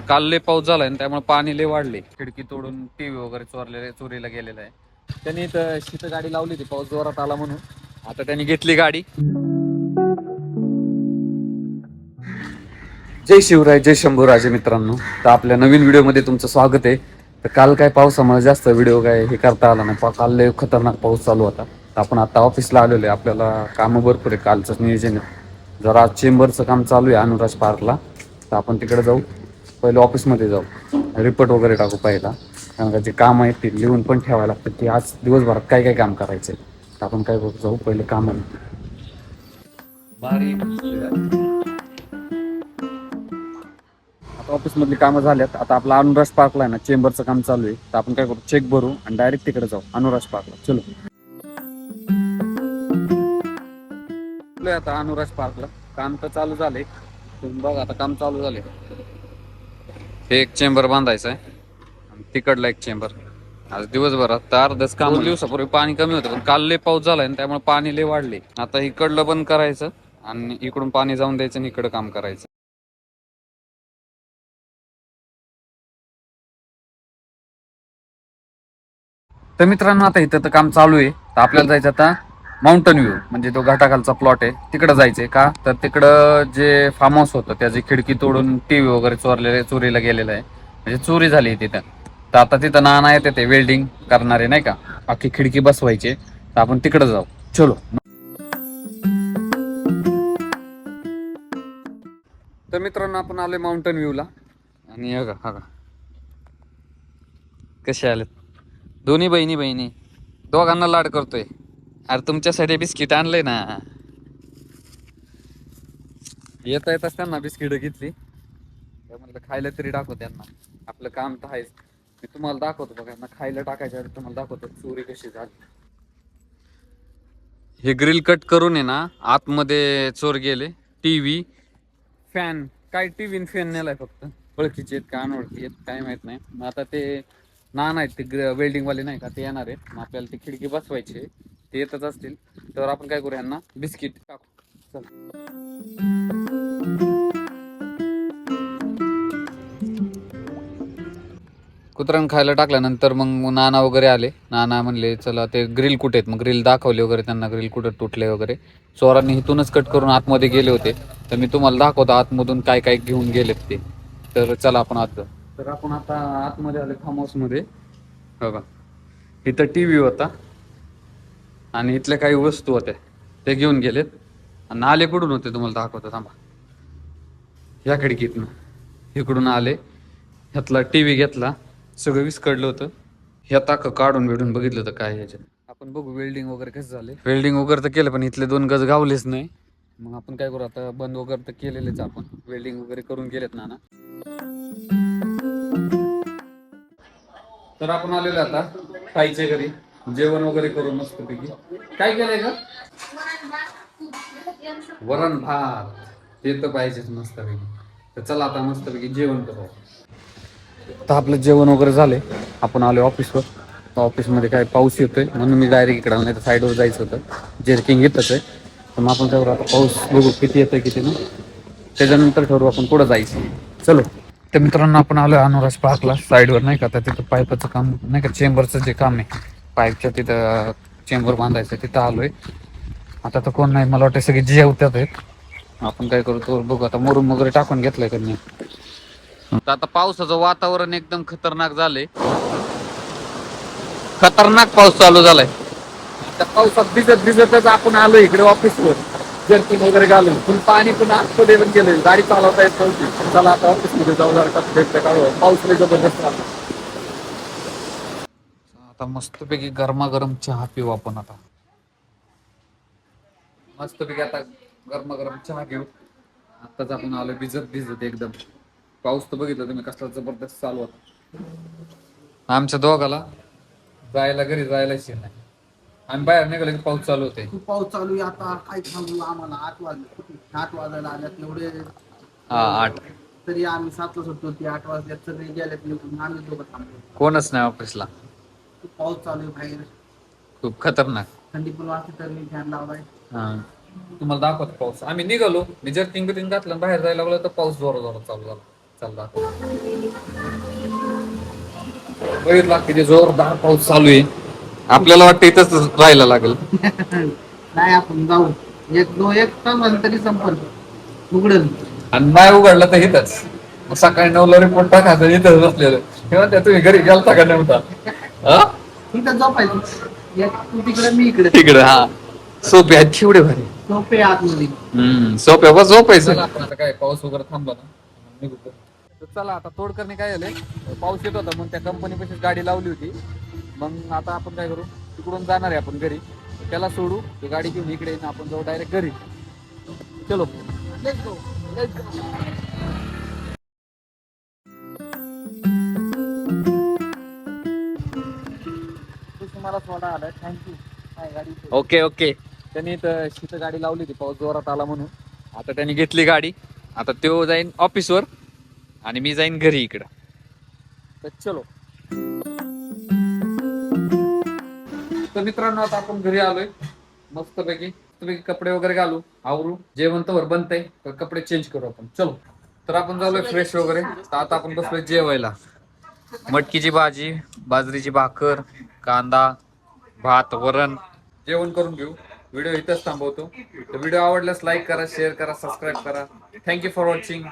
काल लय पाऊस झालाय आणि त्यामुळे पाणी लय वाढले. खिडकी तोडून टीव्ही वगैरे चोरीला गेलेला आहे. त्यांनी इथं शीत गाडी लावली होती पाऊस जोरात आला म्हणून. आता त्यांनी घेतली गाडी. जय शिवराय, जय शंभूराजे मित्रांनो. तर आपल्या नवीन व्हिडिओमध्ये तुमचं स्वागत आहे. तर काल काय पावसामुळे जास्त व्हिडिओ काय हे करता आला नाही. काल लय खतरनाक पाऊस चालू होता. तर आपण आता ऑफिसला आलेलो आहे. आपल्याला कामं भरपूर आहे. कालचंच नियोजन आहे. जरा चेंबरचं काम चालू आहे अनुराज पार्कला. तर आपण तिकडे जाऊ. पहिले ऑफिसमध्ये जाऊ, रिपोर्ट वगैरे टाकू पहिला. कारण का जे काम आहेत ते लिहून पण ठेवायला लागतं की आज दिवसभरात काय काय काम करायचं आहे. तर आपण काय करू, जाऊ पहिले काम. आता ऑफिस मधली कामं झाल्यात. आता आपला अनुराज पार्कला आहे ना, चेंबरचं काम चालू आहे. तर आपण काय करू, चेक भरू आणि डायरेक्ट तिकडे जाऊ अनुराज पार्कला. चलो आता अनुराज पार्कला. काम तर चालू झाले. तुम्ही बघा आता काम चालू झाले. हे एक चेंबर बांधायचं आहे आणि तिकडला एक चेंबर. आज दिवसभरात तर अर्धच काम. 2 दिवसापूर्वी पाणी कमी होतं पण काल लय पाऊस झालाय आणि त्यामुळे पाणी लय वाढले. आता इकडलं बंद करायचं आणि इकडून पाणी जाऊन द्यायचं आणि इकडं काम करायचं. तर मित्रांनो आता इथं तर काम चालू आहे. तर आपल्याला जायचं आता माउंटन व्ह्यू, म्हणजे तो घाटाखालचा प्लॉट आहे तिकडे जायचंय. का तर तिकडं जे फार्म हाऊस होतं त्याची खिडकी तोडून टीव्ही वगैरे चोरीला गेलेला आहे. म्हणजे चोरी झाली तिथं. तर आता तिथं नाना येते ते वेल्डिंग करणारे नाही का, अख्खी खिडकी बसवायची. तर आपण तिकडे जाऊ. चलो. तर मित्रांनो आपण आलोय माउंटन व्ह्यूला आणि हा कसे आलेत दोन्ही बहिणी. दोघांना लाड करतोय. अरे तुमच्यासाठी बिस्किट आणलंय ना. येता येताच त्यांना बिस्किट घेतली. म्हटलं खायला तरी दाखव त्यांना. आपलं काम तर आहेच. मी तुम्हाला दाखवतो बघा, यांना खायला टाकायच्या आधी तुम्हाला दाखवतो चोरी कशी झाली. हे ग्रिल कट करून आहे ना, आतमध्ये चोर गेले. टीव्ही, फॅन, काय टीव्ही फॅन नेलाय फक्त. ओळखीचे आहेत का अनोळखी आहेत काय माहित नाही. मग आता ते नाना आहेत ते वेल्डिंग वाले नाही का, ते येणार आहेत. मग आपल्याला ती खिडकी बसवायची. ते येतच असतील तर आपण काय करू, यांना बिस्किट टाकू. चल. कुत्र्यानं खायला टाकल्यानंतर मग नाना वगैरे आले. नाना म्हणले चला ते ग्रिल कुठे आहेत. मग ग्रिल दाखवले वगैरे त्यांना, ग्रिल कुठे तुटले वगैरे. चोरांनी इथूनच कट करून आतमध्ये गेले होते. तर मी तुम्हाला दाखवतो आतमधून काय काय घेऊन गेलेत ते. तर चला आपण आत जाऊ. तर आपण आता आतमध्ये आले फार्म हाऊस मध्ये. बघा इथं टीव्ही होता आणि इथल्या काही वस्तू होत्या ते घेऊन गेलेत. आणि आले कुठून होते तुम्हाला दाखवतो थांबा. या खिडकीतनं इकडून आले. ह्यातला टीव्ही घेतला. सगळं विस्कडलं होतं. ह्या टाक काढून बिडून बघितलं तर काय ह्याच्यात. आपण बघू वेल्डिंग वगैरे कसं झाले. वेल्डिंग वगैरे तर केलं पण इथले 2 गज गावलेच नाही. मग आपण काय करू आता, बंद वगैरे तर केलेलेच आपण. वेल्डिंग वगैरे करून गेलेत ना. तर आपण आलेलो आता ताईच्या घरी जेवण वगैरे करून मस्तपैकी. काय केलंय का? वरण भात. ते तर पाहिजेच मस्तपैकी. तर चला आता मस्तपैकी जेवण करू. तर आपलं जेवण वगैरे झाले. आपण आलो ऑफिसवर. ऑफिसमध्ये काय पाऊस येतोय म्हणून मी डायरेक्ट इकडे नाही तर साईडवर जायचं होतं. जर्किंग येतच आहे. तर मग आपण त्यावर आता पाऊस बघू किती येतोय किती नाही. त्याच्यानंतर ठरवू आपण कुठं जायचं. चलो. तर मित्रांनो आपण आलोय अनुराज पार्कला. साईडवर नाही का, तर तिथं पाईपाचं काम नाही का, चेंबरचं जे काम आहे पाईपच्या तिथं चेंबर बांधायचं तिथं आलोय. आता तर कोण नाही, मला वाटतं सगळे जेवतात आहेत. आपण काय करू तो बघू आता. मुरुम वगैरे टाकून घेतलंय का नाही. आता पावसाचं वातावरण एकदम खतरनाक झालंय. खतरनाक पाऊस चालू झालाय. त्या पावसात भिजतच आपण आलो इकडे ऑफिसवर. जर्किंग वगैरे घालून फुल पाणी पण आतमध्ये पण गेलं. गाडी चालवता येत नव्हती. चला आता ऑफिसमध्ये जाऊ जरा पाऊस लय जबरदस्त आला. आता मस्तपैकी गरमागरम चहा पिऊ आपण आता. मस्तपैकी आता गरमागरम चहा घेऊ. आताच आपण आलो भिजत एकदम. पाऊस तर बघितलं तुम्ही कसला जबरदस्त चालू होता. आमच्या दोघाला जायला घरी जायला नाही. आम्ही बाहेर निघालो की पाऊस चालू होते. खूप पाऊस चालू आहे आता. काय सांगू आम्हाला 8 वाजले. 8 वाजायला आल्यात एवढे. हा 8. तरी आम्ही 7ला सुटतो. ती 8 वाजल्यात सगळे गेल्यात निघून. आम्ही दोघं थांबलो. कोणच नाही ऑफिसला. खूप पाऊस चालू आहे बाहेर. खूप खतरनाक. थंडी पण वाजते तर मी फॅन लावलाय. हा तुम्हाला दाखवतो पाऊस. आम्ही निघालो. मी जर्किंग बिर्किंग घातलं बाहेर जायला लागलो तर पाऊस जोरात चालू झाला. चालला बघितला किती जोरदार पाऊस चालू आहे. आपल्याला वाटतं इथंच राहायला लागेल. नाही आपण जाऊ. एक तास तरी संपल उघडल. आणि नाही उघडलं तर इथंच. मग सकाळी 9ला रिपोर्ट टाकायचं इथंच बसलेलं. हे म्हणते तुम्ही घरी गेलता का नव्हता? हा इथं झोपायचं. तू तिकडे मी इकडे. तिकडे हा सोपे आहेत तेवढे भारी. झोपे आतमध्ये. सोप्या बस झोपायचं. आता काय पाऊस वगैरे थांबला ना निघू. तर चला आता तोडकरने काय झालंय, पाऊस येत होता मग त्या कंपनी गाडी लावली होती. मग आता आपण काय करू, तिकडून जाणार आहे आपण घरी. त्याला सोडू, ती गाडी घेऊन इकडे येईन, आपण जाऊ डायरेक्ट घरी. चलो लेट्स गो. तुम्हाला सोडा आला. थँक्यू. गाडी ओके ओके. त्यांनी तर शीत गाडी लावली होती, पाऊस जोरात आला म्हणून. आता त्यांनी घेतली गाडी. आता तो जाईन ऑफिसवर आणि मी जाईन घरी इकडं. तर चलो. तर मित्रांनो आता आपण घरी आलोय. मस्तपैकी कपडे वगैरे घालू, आवरू, जेवण तर बनतंय, तर कपडे चेंज करू आपण. चलो. तर आपण झालोय फ्रेश वगैरे. तर आता आपण बसलोय जेवायला. मटकीची भाजी, बाजरीची भाकर, कांदा, भात, वरण जेवण करून घेऊ. व्हिडिओ इथंच थांबवतो. तर व्हिडिओ आवडल्यास लाईक करा, शेअर करा, सबस्क्राईब करा. Thank you for watching.